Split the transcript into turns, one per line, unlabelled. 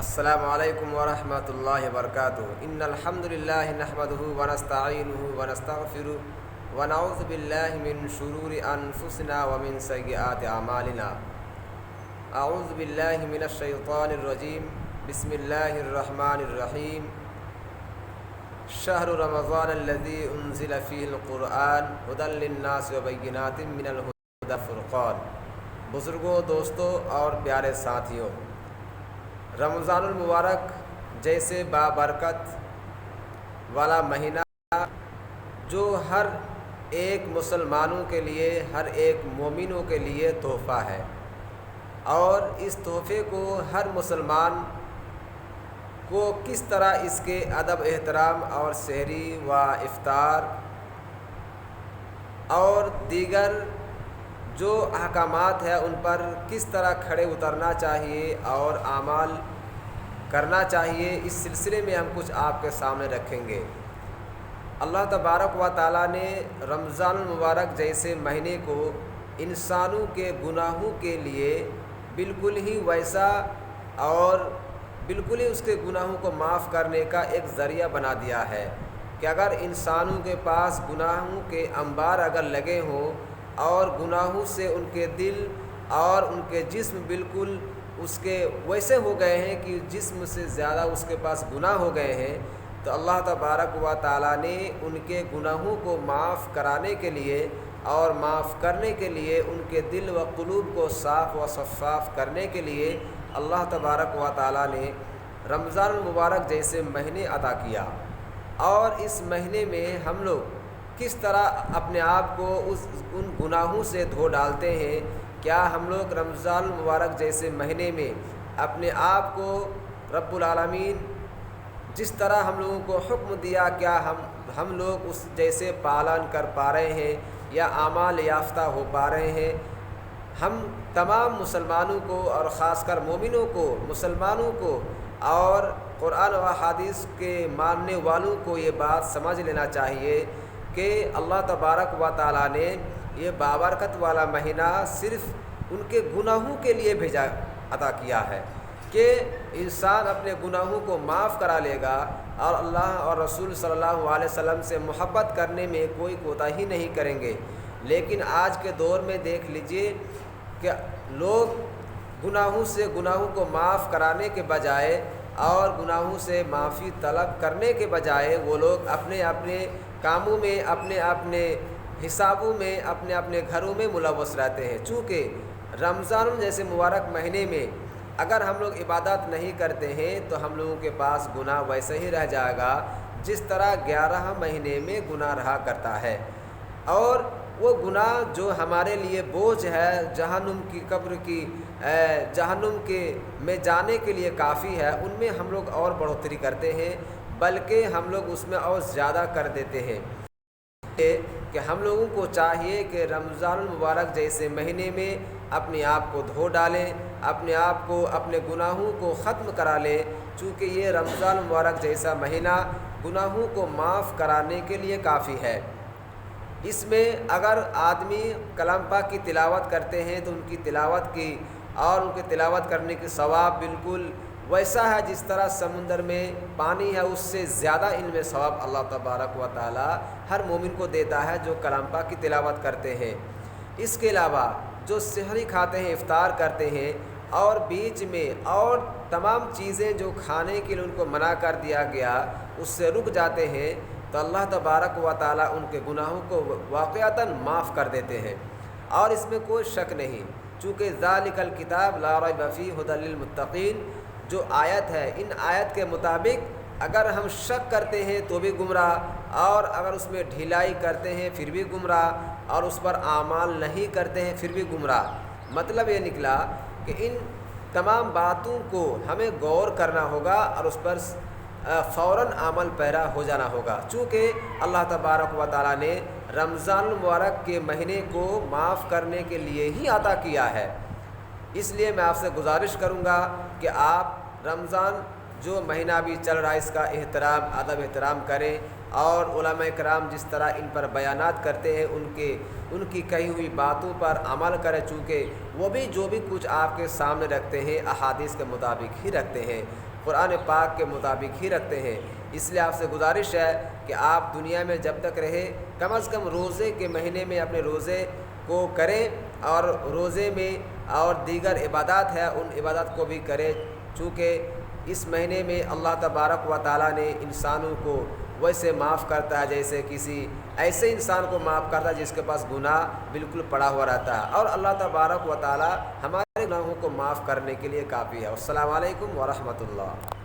السلام علیکم ورحمۃ اللہ وبرکاتہ ان الحمد للہ نحمده ونستعینه ونستغفره ونعوذ باللہ من شرور انفسنا ومن سیئات اعمالنا اعوذ باللہ من الشیطان الرجیم بسم اللہ الرحمن الرحیم شہر رمضان الذی انزل فیہ القرآن ھدی للناس وبینات من الھدی والفرقان۔ بزرگوں، دوستوں اور پیارے ساتھیوں، رمضان المبارک جیسے بابرکت والا مہینہ جو ہر ایک مسلمانوں کے لیے، ہر ایک مومنوں کے لیے تحفہ ہے، اور اس تحفے کو ہر مسلمان کو کس طرح اس کے ادب احترام اور سحری و افطار اور دیگر جو احکامات ہیں ان پر کس طرح کھڑے اترنا چاہیے اور اعمال کرنا چاہیے، اس سلسلے میں ہم کچھ آپ کے سامنے رکھیں گے۔ اللہ تبارک و تعالیٰ نے رمضان المبارک جیسے مہینے کو انسانوں کے گناہوں کے لیے بالکل ہی ویسا اور بالکل ہی اس کے گناہوں کو معاف کرنے کا ایک ذریعہ بنا دیا ہے کہ اگر انسانوں کے پاس گناہوں کے انبار اگر لگے ہوں اور گناہوں سے ان کے دل اور ان کے جسم بالکل اس کے ویسے ہو گئے ہیں کہ جسم سے زیادہ اس کے پاس گناہ ہو گئے ہیں، تو اللہ تبارک و تعالیٰ نے ان کے گناہوں کو معاف کرانے کے لیے اور معاف کرنے کے لیے ان کے دل و قلوب کو صاف و شفاف کرنے کے لیے اللہ تبارک و تعالیٰ نے رمضان المبارک جیسے مہینے عطا کیا۔ اور اس مہینے میں ہم لوگ کس طرح اپنے آپ کو ان گناہوں سے دھو ڈالتے ہیں؟ کیا ہم لوگ رمضان المبارک جیسے مہینے میں اپنے آپ کو رب العالمین جس طرح ہم لوگوں کو حکم دیا، کیا ہم لوگ اس جیسے پالن کر پا رہے ہیں یا اعمال یافتہ ہو پا رہے ہیں؟ ہم تمام مسلمانوں کو اور خاص کر مومنوں کو، مسلمانوں کو اور قرآن و حدیث کے ماننے والوں کو یہ بات سمجھ لینا چاہیے کہ اللہ تبارک و تعالیٰ نے یہ بابرکت والا مہینہ صرف ان کے گناہوں کے لیے بھیجا عطا کیا ہے کہ انسان اپنے گناہوں کو معاف کرا لے گا اور اللہ اور رسول صلی اللہ علیہ وسلم سے محبت کرنے میں کوئی کوتاہی نہیں کریں گے۔ لیکن آج کے دور میں دیکھ لیجئے کہ لوگ گناہوں کو معاف کرانے کے بجائے اور گناہوں سے معافی طلب کرنے کے بجائے وہ لوگ اپنے اپنے کاموں میں، اپنے اپنے حسابوں میں، اپنے اپنے گھروں میں ملوث رہتے ہیں۔ چونکہ رمضان جیسے مبارک مہینے میں اگر ہم لوگ عبادت نہیں کرتے ہیں تو ہم لوگوں کے پاس گناہ ویسے ہی رہ جائے گا جس طرح 11 مہینے میں گناہ رہا کرتا ہے، اور وہ گناہ جو ہمارے لیے بوجھ ہے، جہنم کی قبر کی جہنم کے میں جانے کے لیے کافی ہے، ان میں ہم لوگ اور بڑھوتری کرتے ہیں، بلکہ ہم لوگ اس میں اور زیادہ کر دیتے ہیں۔ کہ ہم لوگوں کو چاہیے کہ رمضان المبارک جیسے مہینے میں اپنے آپ کو دھو ڈالیں، اپنے آپ کو اپنے گناہوں کو ختم کرا لیں، چونکہ یہ رمضان المبارک جیسا مہینہ گناہوں کو معاف کرانے کے لیے کافی ہے۔ اس میں اگر آدمی کلام پاک کی تلاوت کرتے ہیں تو ان کی تلاوت کی اور ان کی تلاوت کرنے کی ثواب بالکل ویسا ہے جس طرح سمندر میں پانی ہے، اس سے زیادہ ان میں ثواب اللہ تبارک و تعالی ہر مومن کو دیتا ہے جو کلام پاک کی تلاوت کرتے ہیں۔ اس کے علاوہ جو سحری کھاتے ہیں، افطار کرتے ہیں اور بیچ میں اور تمام چیزیں جو کھانے کے لیے ان کو منع کر دیا گیا اس سے رک جاتے ہیں، تو اللہ تبارک و تعالی ان کے گناہوں کو واقعتاً معاف کر دیتے ہیں، اور اس میں کوئی شک نہیں، چونکہ ذالک الکتاب لا ریب فیہ ھدی للمتقین جو آیت ہے، ان آیت کے مطابق اگر ہم شک کرتے ہیں تو بھی گمراہ، اور اگر اس میں ڈھیلائی کرتے ہیں پھر بھی گمراہ، اور اس پر اعمال نہیں کرتے ہیں پھر بھی گمراہ۔ مطلب یہ نکلا کہ ان تمام باتوں کو ہمیں غور کرنا ہوگا اور اس پر فوراً عمل پیرا ہو جانا ہوگا، چونکہ اللہ تبارک و تعالیٰ نے رمضان المبارک کے مہینے کو معاف کرنے کے لیے ہی عطا کیا ہے۔ اس لیے میں آپ سے گزارش کروں گا کہ آپ رمضان جو مہینہ بھی چل رہا ہے اس کا احترام، ادب احترام کریں، اور علماء کرام جس طرح ان پر بیانات کرتے ہیں ان کی کہی ہوئی باتوں پر عمل کریں، چونکہ وہ بھی جو بھی کچھ آپ کے سامنے رکھتے ہیں احادیث کے مطابق ہی رکھتے ہیں۔ قرآن پاک کے مطابق ہی رکھتے ہیں۔ اس لیے آپ سے گزارش ہے کہ آپ دنیا میں جب تک رہے کم از کم روزے کے مہینے میں اپنے روزے کو کریں، اور روزے میں اور دیگر عبادات ہے ان عبادات کو بھی کریں، چونکہ اس مہینے میں اللہ تبارک و تعالیٰ نے انسانوں کو ویسے معاف کرتا ہے جیسے کسی ایسے انسان کو معاف کرتا ہے جس کے پاس گناہ بالکل پڑا ہوا رہتا ہے، اور اللہ تبارک و تعالیٰ ہمارے گناہوں کو معاف کرنے کے لیے کافی ہے۔ السلام علیکم ورحمۃ اللہ۔